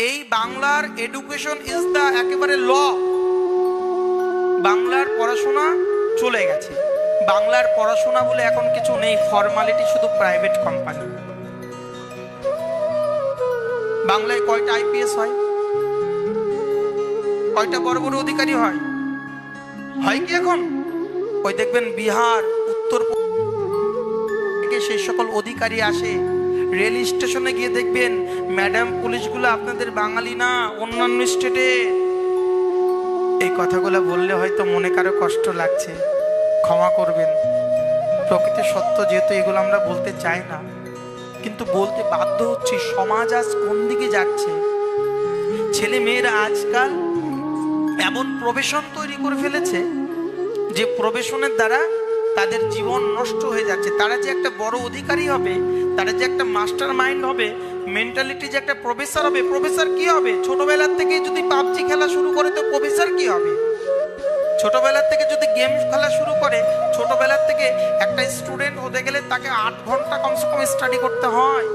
এই বাংলার education is the একেবারে ল। বাংলার পড়াশোনা চলে গেছে, বাংলার পড়াশোনা বলে এখন কিছু নেই, ফর্মালিটি, শুধু প্রাইভেট কোম্পানি। বাংলায় কয়টা আইপিএস হয়, কয়টা বড় বড় অধিকারী হয়, হয় কি এখন? ওই দেখবেন বিহার, উত্তর থেকে সেই সকল অধিকারী আসে। রেল স্টেশনে গিয়ে দেখবেন ম্যাডাম পুলিশগুলো আপনাদের বাঙালি না, অন্যান্য স্টেটে। এই কথাগুলো বললে হয়তো মনে কারো কষ্ট লাগছে, ক্ষমা করবেন। প্রকৃতি সত্য, যেহেতু এগুলো আমরা বলতে চাই না, কিন্তু বলতে বাধ্য হচ্ছি। সমাজ আজ কোন দিকে যাচ্ছে? ছেলে মেয়েরা আজকাল এমন প্রফেশন তৈরি করে ফেলেছে যে প্রফেশনের দ্বারা তাদের জীবন নষ্ট হয়ে যাচ্ছে। তারা যে একটা বড় অধিকারী হবে, তারা যে একটা মাস্টার মাইন্ড হবে, মেন্টালিটি যে একটা প্রফেসর হবে, প্রফেসর কি হবে? ছোটবেলার থেকে যদি পাবজি খেলা শুরু করে তো প্রফেসর কি হবে? ছোটবেলার থেকে যদি গেম খেলা শুরু করে, ছোটবেলার থেকে একটা স্টুডেন্ট হতে গেলে তাকে 8 ঘন্টা কমসে কম স্টাডি করতে হয়।